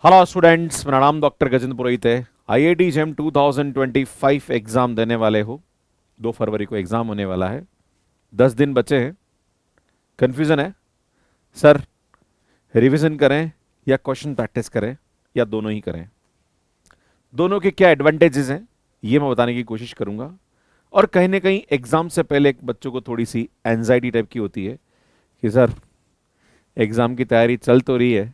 Hello students, मेरा नाम doctor Gajendra पुरोहित है। आईआईटी जेम 2025 एग्ज़ाम देने वाले हो। 2 फरवरी को एग्ज़ाम होने वाला है। 10 दिन बचे हैं। कन्फ्यूज़न है सर, रिवीजन करें या क्वेश्चन प्रैक्टिस करें या दोनों ही करें? दोनों के क्या एडवांटेजेस हैं ये मैं बताने की कोशिश करूंगा। और कहीं ना कहीं एग्ज़ाम से पहले एक बच्चों को थोड़ी सी एनजाइटी टाइप की होती है कि सर एग्ज़ाम की तैयारी चल तो रही है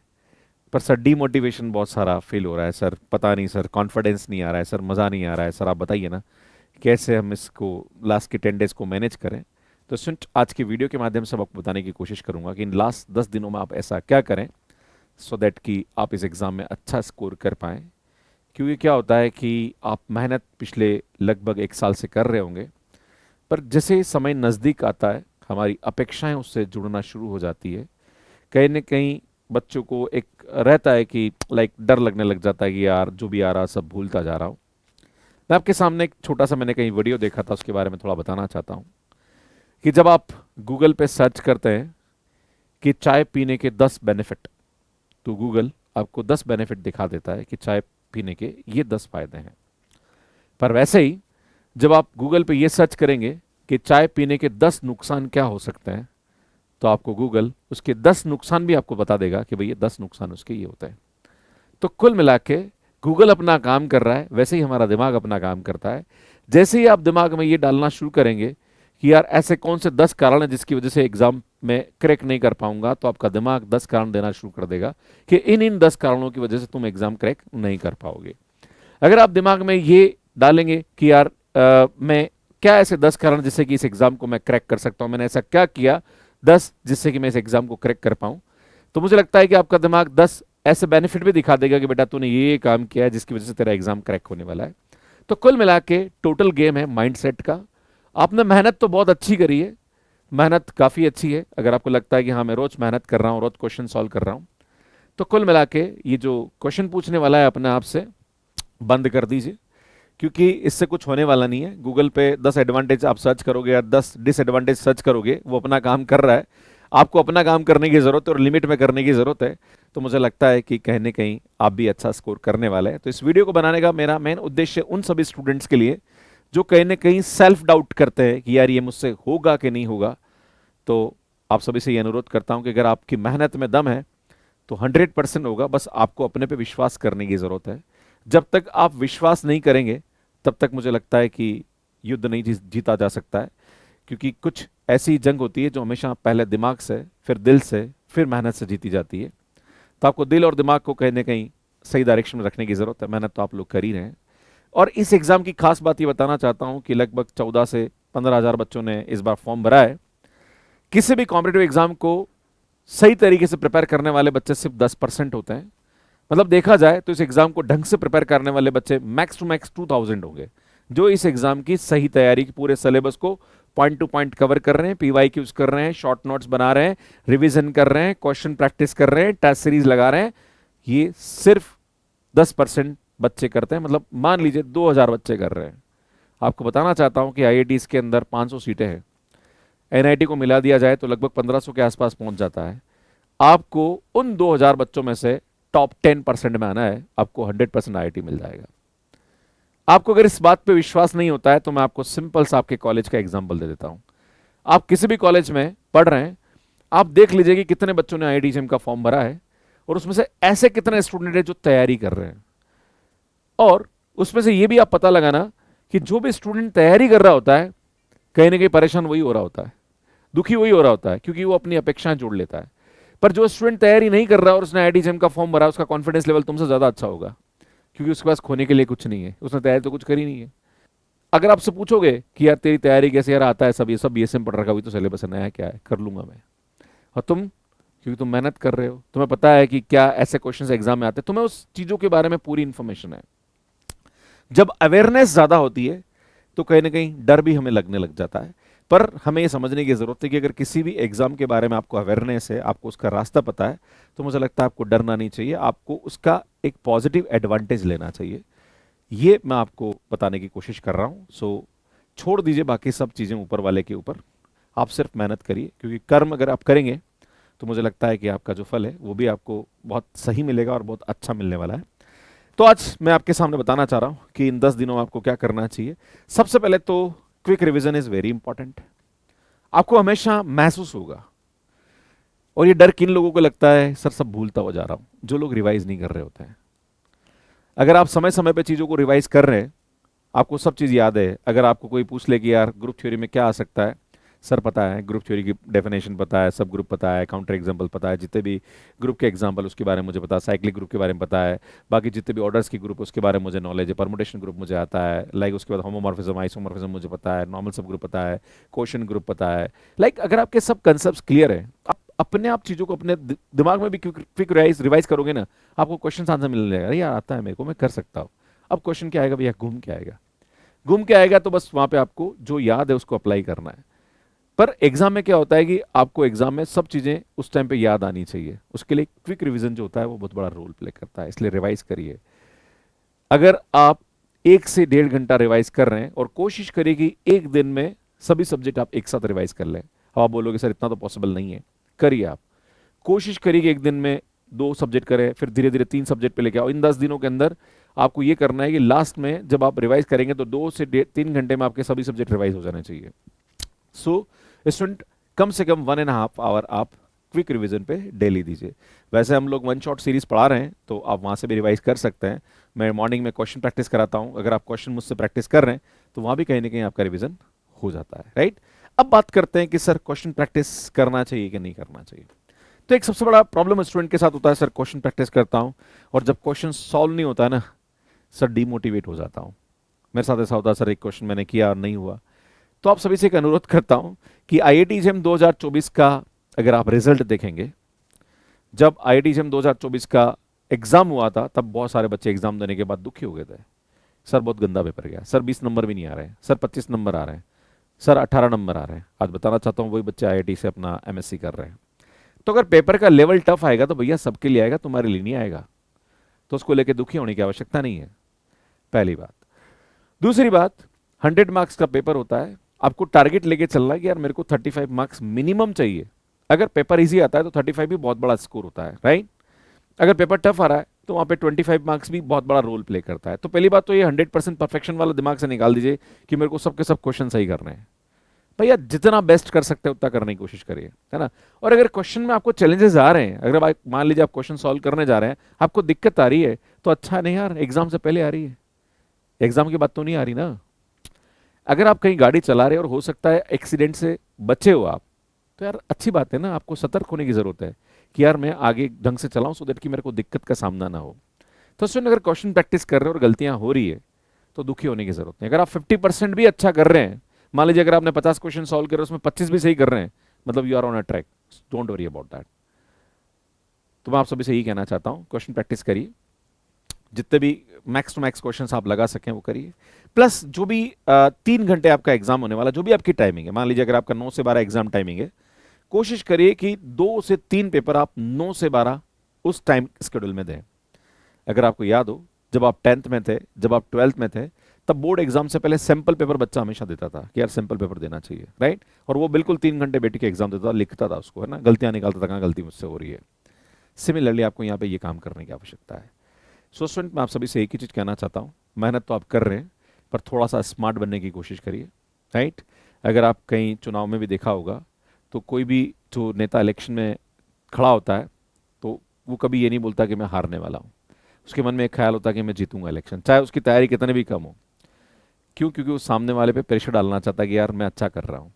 पर सर डीमोटिवेशन बहुत सारा फील हो रहा है। सर पता नहीं, सर कॉन्फिडेंस नहीं आ रहा है, सर मज़ा नहीं आ रहा है। सर आप बताइए ना कैसे हम इसको लास्ट के 10 डेज को मैनेज करें। तो स्टूडेंट, आज की वीडियो के माध्यम से मैं आपको बताने की कोशिश करूंगा कि इन लास्ट 10 दिनों में आप ऐसा क्या करें सो दैट कि आप इस एग्ज़ाम में अच्छा स्कोर कर पाएँ। क्योंकि क्या होता है कि आप मेहनत पिछले लगभग 1 साल से कर रहे होंगे, पर जैसे ही समय नज़दीक आता है हमारी अपेक्षाएं उससे जुड़ना शुरू हो जाती है। कहीं न कहीं बच्चों को एक रहता है कि लाइक डर लगने लग जाता है कि यार जो भी आ रहा सब भूलता जा रहा हूँ। मैं आपके सामने एक छोटा सा मैंने कहीं वीडियो देखा था, उसके बारे में थोड़ा बताना चाहता हूँ कि जब आप गूगल पे सर्च करते हैं कि चाय पीने के 10 बेनिफिट, तो गूगल आपको 10 बेनिफिट दिखा देता है कि चाय पीने के ये 10 फायदे हैं। पर वैसे ही जब आप गूगल पे ये सर्च करेंगे कि चाय पीने के 10 नुकसान क्या हो सकते हैं, तो आपको गूगल उसके 10 नुकसान भी आपको बता देगा कि भाई ये 10 नुकसान उसके ये होते हैं। तो कुल मिला के गूगल अपना काम कर रहा है, वैसे ही हमारा दिमाग अपना काम करता है। जैसे ही आप दिमाग में ये डालना शुरू करेंगे कि यार ऐसे कौन से 10 कारण हैं जिसकी वजह से एग्जाम में क्रैक नहीं कर पाऊंगा, तो आपका दिमाग 10 कारण देना शुरू कर देगा कि इन इन 10 कारणों की वजह से तुम एग्जाम क्रैक नहीं कर पाओगे। अगर आप दिमाग में ये डालेंगे कि यार मैं क्या ऐसे 10 कारण जिससे कि इस एग्जाम को मैं क्रैक कर सकता हूं, मैंने ऐसा क्या किया 10 जिससे कि मैं इस एग्जाम को क्रैक कर पाऊं, तो मुझे लगता है कि आपका दिमाग 10 ऐसे बेनिफिट भी दिखा देगा कि बेटा तूने ये काम किया है जिसकी वजह से तेरा एग्जाम क्रैक होने वाला है। तो कुल मिला के टोटल गेम है माइंडसेट का। आपने मेहनत तो बहुत अच्छी करी है, मेहनत काफ़ी अच्छी है। अगर आपको लगता है कि हाँ मैं रोज़ मेहनत कर रहा हूँ, रोज़ क्वेश्चन सॉल्व कर रहा हूँ, तो कुल मिला के ये जो क्वेश्चन पूछने वाला है अपने आप से बंद कर दीजिए, क्योंकि इससे कुछ होने वाला नहीं है। गूगल पे 10 एडवांटेज आप सर्च करोगे या 10 डिसएडवांटेज सर्च करोगे, वो अपना काम कर रहा है। आपको अपना काम करने की ज़रूरत है और लिमिट में करने की ज़रूरत है। तो मुझे लगता है कि कहीं न कहीं आप भी अच्छा स्कोर करने वाले हैं। तो इस वीडियो को बनाने का मेरा मेन उद्देश्य उन सभी स्टूडेंट्स के लिए जो कहीं न कहीं सेल्फ डाउट करते हैं कि यार ये मुझसे होगा कि नहीं होगा। तो आप सभी से ये अनुरोध करता हूँ कि अगर आपकी मेहनत में दम है तो 100% होगा, बस आपको अपने पे विश्वास करने की ज़रूरत है। जब तक आप विश्वास नहीं करेंगे तब तक मुझे लगता है कि युद्ध नहीं जीता जा सकता है। क्योंकि कुछ ऐसी जंग होती है जो हमेशा पहले दिमाग से, फिर दिल से, फिर मेहनत से जीती जाती है। तो आपको दिल और दिमाग को कहीं ना कहीं सही डायरेक्शन में रखने की ज़रूरत है। मेहनत तो आप लोग कर ही रहे हैं। और इस एग्ज़ाम की खास बात ये बताना चाहता हूँ कि लगभग 14 से 15 हज़ार बच्चों ने इस बार फॉर्म भरा है। किसी भी कॉम्पिटेटिव एग्ज़ाम को सही तरीके से प्रिपेयर करने वाले बच्चे सिर्फ 10% होते हैं। मतलब देखा जाए तो इस एग्जाम को ढंग से प्रिपेयर करने वाले बच्चे मैक्स टू मैक्स 2000 होंगे, जो इस एग्जाम की सही तैयारी की पूरे सिलेबस को पॉइंट टू पॉइंट कवर कर रहे हैं, पीवाई क्यूज कर रहे हैं, शॉर्ट नोट्स बना रहे हैं, रिवीजन कर रहे हैं, क्वेश्चन प्रैक्टिस कर रहे हैं, टेस्ट सीरीज लगा रहे हैं। ये सिर्फ 10% बच्चे करते हैं। मतलब मान लीजिए 2000 बच्चे कर रहे हैं। आपको बताना चाहता हूं कि आईआईटी के अंदर 500 सीटें हैं। एनआईटी को मिला दिया जाए तो लगभग 1500 के आसपास पहुंच जाता है। आपको उन 2000 बच्चों में से टॉप 10% में आना है, आपको 100% आईआईटी मिल जाएगा। आपको अगर इस बात पे विश्वास नहीं होता है तो मैं आपको सिंपल सा आपके कॉलेज का एग्जांपल दे देता हूं। आप किसी भी कॉलेज में पढ़ रहे हैं, आप देख लीजिए कि कितने बच्चों ने आईआईटी जेम का फॉर्म भरा है और उसमें से ऐसे कितने स्टूडेंट हैं जो तैयारी कर रहे हैं। और उसमें से ये भी आप पता लगाना कि जो भी स्टूडेंट तैयारी कर रहा होता है कहीं ना कहीं परेशान वही हो रहा होता है, दुखी वही हो रहा होता है, क्योंकि वो अपनी अपेक्षाएं जोड़ लेता है। पर जो स्टूडेंट तैयारी नहीं कर रहा और उसने आईआईटी जेम का फॉर्म भरा, उसका कॉन्फिडेंस लेवल तुमसे ज्यादा अच्छा होगा, क्योंकि उसके पास खोने के लिए कुछ नहीं है, उसने तैयारी तो कुछ करी नहीं है। अगर आपसे पूछोगे कि यार तेरी तैयारी कैसे, यार आता है सब बीएसएम पढ़ रखा, हुई तो सिलेबस है, नया क्या है, कर लूंगा मैं। और तुम, क्योंकि तुम मेहनत कर रहे हो, तुम्हें पता है कि क्या ऐसे क्वेश्चन एग्जाम में आते हैं, तुम्हें उस चीजों के बारे में पूरी इंफॉर्मेशन है। जब अवेयरनेस ज्यादा होती है तो कहीं ना कहीं डर भी हमें लगने लग जाता है। पर हमें यह समझने की जरूरत है कि अगर किसी भी एग्जाम के बारे में आपको अवेयरनेस है, आपको उसका रास्ता पता है, तो मुझे लगता है आपको डरना नहीं चाहिए, आपको उसका एक पॉजिटिव एडवांटेज लेना चाहिए। ये मैं आपको बताने की कोशिश कर रहा हूं। सो छोड़ दीजिए बाकी सब चीजें ऊपर वाले के ऊपर, आप सिर्फ मेहनत करिए, क्योंकि कर्म अगर आप करेंगे तो मुझे लगता है कि आपका जो फल है वो भी आपको बहुत सही मिलेगा और बहुत अच्छा मिलने वाला है। तो आज मैं आपके सामने बताना चाह रहा हूँ कि इन 10 दिनों में आपको क्या करना चाहिए। सबसे पहले तो quick revision is very important. आपको हमेशा महसूस होगा, और ये डर किन लोगों को लगता है, सर सब भूलता हो जा रहा हूँ, जो लोग रिवाइज नहीं कर रहे होते हैं। अगर आप समय समय पे चीज़ों को रिवाइज कर रहे हैं, आपको सब चीज़ याद है। अगर आपको कोई पूछ ले कि यार ग्रुप थ्योरी में क्या आ सकता है, सर पता है, ग्रुप थ्योरी की डेफिनेशन पता है, सब ग्रुप पता है, काउंटर एग्जाम्पल पता है, जितने भी ग्रुप के एग्जाम्पल उसके बारे में मुझे पता है, साइक्लिक ग्रुप के बारे में पता है, बाकी जितने भी ऑर्डर्स की ग्रुप उसके बारे में मुझे नॉलेज है, परमुटेशन ग्रुप मुझे आता है, लाइक उसके बाद होमोमॉर्फिज्म आइसोमॉर्फिज्म मुझे पता है, नॉर्मल सब ग्रुप पता है, क्वेश्चन ग्रुप पता है। लाइक अगर आपके सब कंसेप्ट क्लियर है, आप अपने आप चीज़ों को अपने दिमाग में भी क्विक रिवाइज करोगे ना, आपको क्वेश्चन आंसर मिलने लगेगा। अरे यार आता है मेरे को, मैं कर सकता हूँ। अब क्वेश्चन क्या आएगा भैया, घूम के आएगा। घूम के आएगा तो बस वहां पे आपको जो याद है उसको अप्लाई करना है। पर एग्जाम में क्या होता है कि आपको एग्जाम में सब चीजें उस टाइम पे याद आनी चाहिए, उसके लिए क्विक रिवीजन जो होता है वो बहुत बड़ा रोल प्ले करता है, इसलिए रिवाइज करिए। अगर आप 1 से 1.5 घंटा रिवाइज कर रहे हैं और कोशिश करिए कि एक दिन में सभी सब्जेक्ट आप एक साथ रिवाइज कर लें। अब आप बोलोगे सर इतना तो पॉसिबल नहीं है, करिए। आप कोशिश करिए कि एक दिन में 2 सब्जेक्ट करें, फिर धीरे धीरे 3 सब्जेक्ट पे लेके आओ। इन 10 दिनों के अंदर आपको ये करना है कि लास्ट में जब आप रिवाइज करेंगे तो 2 से 3 घंटे में आपके सभी सब्जेक्ट रिवाइज हो जाने चाहिए। सो स्टूडेंट, कम से कम 1.5 आवर आप क्विक रिवीजन पे डेली दीजिए। वैसे हम लोग वन शॉट सीरीज पढ़ा रहे हैं तो आप वहाँ से भी रिवाइज कर सकते हैं। मैं मॉर्निंग में क्वेश्चन प्रैक्टिस कराता हूँ, अगर आप क्वेश्चन मुझसे प्रैक्टिस कर रहे हैं तो वहाँ भी कहीं ना कहीं आपका रिवीजन हो जाता है, राइट। अब बात करते हैं कि सर क्वेश्चन प्रैक्टिस करना चाहिए कि नहीं करना चाहिए। तो एक सबसे बड़ा प्रॉब्लम स्टूडेंट के साथ होता है, सर क्वेश्चन प्रैक्टिस करता हूँ और जब क्वेश्चन सॉल्व नहीं होता है ना, सर डिमोटिवेट हो जाता हूँ। मेरे साथ ऐसा होता है, सर एक क्वेश्चन मैंने किया और नहीं हुआ। तो आप सभी से एक अनुरोध करता हूँ कि आईआईटी जेईई 2024 का अगर आप रिजल्ट देखेंगे, जब आईआईटी जेईई 2024 का एग्जाम हुआ था तब बहुत सारे बच्चे एग्जाम देने के बाद दुखी हो गए थे। सर बहुत गंदा पेपर गया, सर 20 नंबर भी नहीं आ रहे हैं, सर 25 नंबर आ रहे हैं, सर 18 नंबर आ रहे हैं। आज बताना चाहता हूँ वही बच्चे आईआईटी से अपना एमएससी कर रहे हैं। तो अगर पेपर का लेवल टफ आएगा तो भैया सबके लिए आएगा, तुम्हारे लिए नहीं आएगा, तो उसको लेकर दुखी होने की आवश्यकता नहीं है, पहली बात। दूसरी बात, 100 मार्क्स का पेपर होता है, आपको टारगेट लेके चलना है कि यार मेरे को 35 मार्क्स मिनिमम चाहिए। अगर पेपर इजी आता है तो 35 भी बहुत बड़ा स्कोर होता है, राइट। अगर पेपर टफ आ रहा है तो वहां पे 25 मार्क्स भी बहुत बड़ा रोल प्ले करता है। तो पहली बात तो ये 100% परफेक्शन वाला दिमाग से निकाल दीजिए कि मेरे को सबके सब क्वेश्चन सही करने हैं। भैया जितना बेस्ट कर सकते हैं उतना करने की कोशिश करिए, है ना। और अगर क्वेश्चन में आपको चैलेंजेस आ रहे हैं, अगर आप मान लीजिए आप क्वेश्चन सॉल्व करने जा रहे हैं, आपको दिक्कत आ रही है, तो अच्छा नहीं यार, एग्जाम से पहले आ रही है, एग्जाम की बात तो नहीं आ रही ना। अगर आप कहीं गाड़ी चला रहे हो और हो सकता है एक्सीडेंट से बचे हो आप, तो यार अच्छी बात है ना, आपको सतर्क होने की जरूरत है कि यार मैं आगे ढंग से चलाऊं सो दैट कि मेरे को दिक्कत का सामना ना हो। तो सुन, अगर क्वेश्चन प्रैक्टिस कर रहे हो और गलतियां हो रही है तो दुखी होने की जरूरत नहीं। अगर आप 50% भी अच्छा कर रहे हैं, मान लीजिए अगर आपने 50 क्वेश्चन सॉल्व करे उसमें 25 भी सही कर रहे हैं, मतलब you are on a track, don't worry about that. तो मैं आप सभी से यही कहना चाहता हूं, क्वेश्चन प्रैक्टिस करिए, जितने भी मैक्स टू मैक्स क्वेश्चंस आप लगा सकें वो करिए। प्लस जो भी 3 घंटे आपका एग्जाम होने वाला, जो भी आपकी टाइमिंग है, मान लीजिए अगर आपका 9 से 12 एग्जाम टाइमिंग है, कोशिश करिए कि 2 से 3 पेपर आप 9 से 12 उस टाइम शेड्यूल में दें। अगर आपको याद हो, जब आप 10th में थे, जब आप 12th में थे, तब बोर्ड एग्जाम से पहले सैंपल पेपर बच्चा हमेशा देता था कि यार सैंपल पेपर देना चाहिए, राइट। और वो बिल्कुल 3 घंटे बैठ के एग्जाम देता था, लिखता था उसको, है ना, गलतियां निकालता था, कहाँ गलती मुझसे हो रही है। सिमिलरली आपको यहाँ पे ये काम करने की आवश्यकता है। सो स्टूडेंट, मैं आप सभी से एक ही चीज़ कहना चाहता हूँ, मेहनत तो आप कर रहे हैं पर थोड़ा सा स्मार्ट बनने की कोशिश करिए, राइट। अगर आप कहीं चुनाव में भी देखा होगा तो कोई भी जो नेता इलेक्शन में खड़ा होता है तो वो कभी ये नहीं बोलता कि मैं हारने वाला हूँ, उसके मन में एक ख्याल होता है कि मैं जीतूंगा इलेक्शन, चाहे उसकी तैयारी कितने भी कम हो। क्यों? क्योंकि वो सामने वाले पे प्रेशर डालना चाहता है कि यार मैं अच्छा कर रहा हूँ।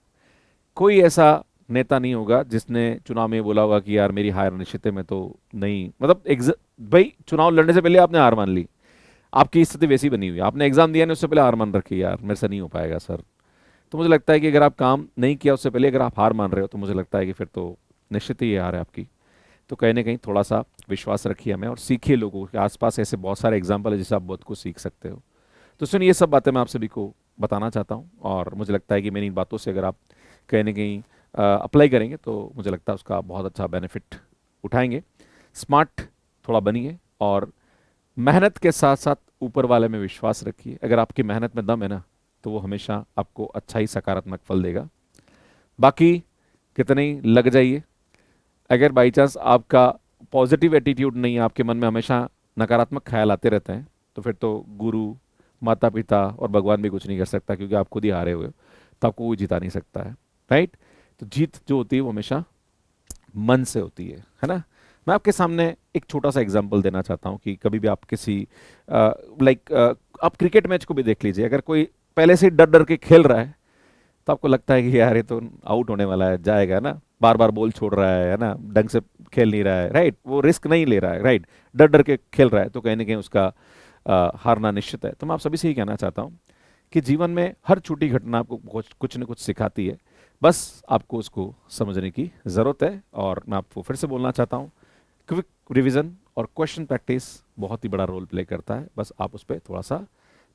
कोई ऐसा नेता नहीं होगा जिसने चुनाव में बोला होगा कि यार मेरी हार निश्चित है, मैं तो नहीं, मतलब भाई चुनाव लड़ने से पहले आपने हार मान ली, आपकी स्थिति वैसी बनी हुई है, आपने एग्जाम दिया नहीं उससे पहले हार मान रखी, यार मेरे से नहीं हो पाएगा सर। तो मुझे लगता है कि अगर आप काम नहीं किया उससे पहले अगर आप हार मान रहे हो तो मुझे लगता है कि फिर तो निश्चित ही ये हार है आपकी। तो कहीं ना कहीं थोड़ा सा विश्वास रखिए हमें और सीखिए, लोगों के आसपास ऐसे बहुत सारे एग्जाम्पल है जिससे आप बहुत कुछ सीख सकते हो। तो सुनिए, ये सब बातें मैं आप सभी को बताना चाहता हूँ और मुझे लगता है कि मेरी इन बातों से अगर आप कहीं ना कहीं अप्लाई करेंगे तो मुझे लगता है उसका बहुत अच्छा बेनिफिट उठाएंगे। स्मार्ट थोड़ा बनिए और मेहनत के साथ साथ ऊपर वाले में विश्वास रखिए। अगर आपकी मेहनत में दम है ना तो वो हमेशा आपको अच्छा ही सकारात्मक फल देगा। बाकी कितने ही लग जाइए, अगर बाई चांस आपका पॉजिटिव एटीट्यूड नहीं है, आपके मन में हमेशा नकारात्मक ख्याल आते रहते हैं, तो फिर तो गुरु, माता पिता और भगवान भी कुछ नहीं कर सकता, क्योंकि आप खुद ही हारे हुए हो, तो आपको कोई जिता नहीं सकता है। राइट? तो जीत जो होती है वो हमेशा मन से होती है ना। मैं आपके सामने एक छोटा सा एग्जांपल देना चाहता हूँ कि कभी भी आप किसी लाइक आप क्रिकेट मैच को भी देख लीजिए, अगर कोई पहले से डर डर के खेल रहा है तो आपको लगता है कि यार ये तो आउट होने वाला है, जाएगा ना, बार बार बॉल छोड़ रहा है ना, ढंग से खेल नहीं रहा है, राइट, वो रिस्क नहीं ले रहा है, राइट, डर डर के खेल रहा है, तो कहीं ना कहीं उसका हारना निश्चित है। तो मैं आप सभी से ही कहना चाहता हूँ कि जीवन में हर छोटी घटना आपको कुछ न कुछ सिखाती है, बस आपको उसको समझने की ज़रूरत है। और मैं आपको फिर से बोलना चाहता हूँ, क्विक रिवीजन और क्वेश्चन प्रैक्टिस बहुत ही बड़ा रोल प्ले करता है, बस आप उस पर थोड़ा सा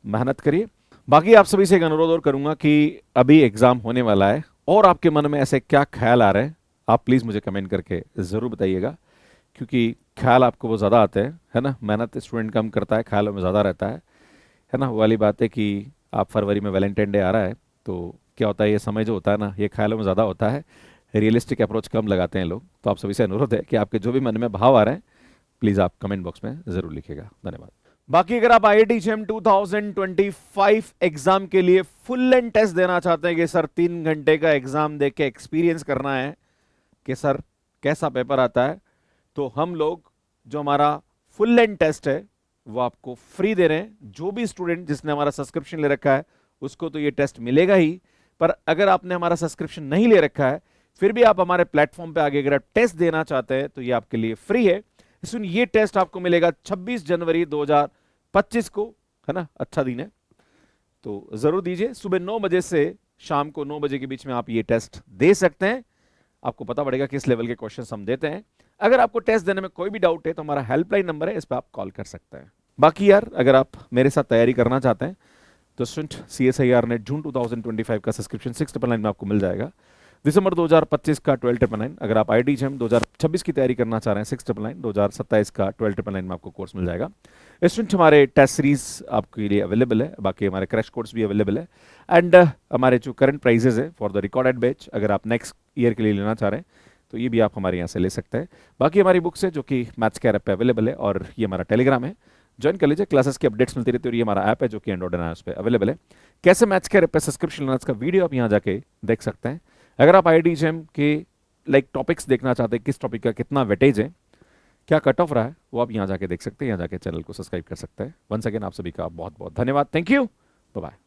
मेहनत करिए। बाकी आप सभी से एक अनुरोध और करूंगा कि अभी एग्जाम होने वाला है और आपके मन में ऐसे क्या ख्याल आ रहे हैं, आप प्लीज़ मुझे कमेंट करके ज़रूर बताइएगा, क्योंकि ख्याल आपको वो ज़्यादा आते हैं, है ना। मेहनत स्टूडेंट कम करता है, ख्यालों में ज़्यादा रहता है ना। वो वाली बात है कि आप फरवरी में वैलेंटाइन डे आ रहा है, तो क्या होता है, ये समय जो होता है ना, ये ख्यालों में ज़्यादा होता है, रियलिस्टिक अप्रोच कम लगाते हैं लोग। तो आप सभी से अनुरोध है कि आपके जो भी मन में भाव आ रहे हैं, प्लीज़ आप कमेंट बॉक्स में ज़रूर लिखिएगा। धन्यवाद। बाकी अगर आप IIT JEM 2025 एग्जाम के लिए फुल लेंथ टेस्ट देना चाहते हैं कि सर 3 घंटे का एग्जाम दे के एक्सपीरियंस करना है कि सर कैसा पेपर आता है, तो हम लोग जो हमारा फुल लेंथ टेस्ट है वो आपको फ्री दे रहे हैं। जो भी स्टूडेंट जिसने हमारा सब्सक्रिप्शन ले रखा है उसको तो ये टेस्ट मिलेगा ही, पर अगर आपने हमारा सब्सक्रिप्शन नहीं ले रखा है फिर भी आप हमारे प्लेटफॉर्म पे आगे अगर आप टेस्ट देना चाहते हैं तो ये आपके लिए फ्री है। सुन, ये टेस्ट आपको मिलेगा 26 जनवरी 2025 को, है ना, अच्छा दिन है, तो जरूर दीजिए। सुबह 9 बजे से शाम को 9 बजे के बीच में आप ये टेस्ट दे सकते हैं, आपको पता पड़ेगा किस लेवल के क्वेश्चंस हम देते हैं। अगर आपको टेस्ट देने में कोई भी डाउट है तो हमारा हेल्पलाइन नंबर है, इस पर आप कॉल कर सकते हैं। बाकी यार, अगर आप मेरे साथ तैयारी करना चाहते हैं तो स्टूडेंट CSIR नेट जून 2025 का सब्सक्रिप्शन 699 में आपको मिल जाएगा। दिसंबर 2025 का 1299। अगर आप IIT JEM 2026 की तैयारी करना चाह रहे हैं 699। 2027 का 1299 में आपको कोर्स मिल जाएगा। स्टूडेंट, हमारे टेस्ट सीरीज आपके लिए अवेलेबल है, बाकी हमारे क्रैश कोर्स भी अवेलेबल है। एंड हमारे जो करंट प्राइजेज है फॉर द रिकॉर्डेड बैच, अगर आप नेक्स्ट ईयर के लिए लेना चाह रहे हैं तो ये भी आप हमारे यहाँ से ले सकते हैं। बाकी हमारी बुक्स है जो कि मैथ्स के ऐप पे अवेलेबल है, और ये हमारा टेलीग्राम है, ज्वाइन कर लीजिए, क्लासेस की अपडेट्स मिलती रहती है। और ये हमारा ऐप है जो कि एंड्रॉइड एंड iOS पे अवेलेबल है। कैसे मैथ्स के ऐप पे सब्सक्रिप्शन लेना, इसका वीडियो आप यहाँ जाके देख सकते हैं। अगर आप IIT JEM के लाइक टॉपिक्स देखना चाहते हैं, किस टॉपिक का कितना वेटेज है, क्या कट ऑफ रहा है, वो आप यहाँ जाके देख सकते हैं, यहाँ जाके चैनल को सब्सक्राइब कर सकते हैं। वंस अगेन आप सभी का बहुत बहुत धन्यवाद। Thank you, bye bye.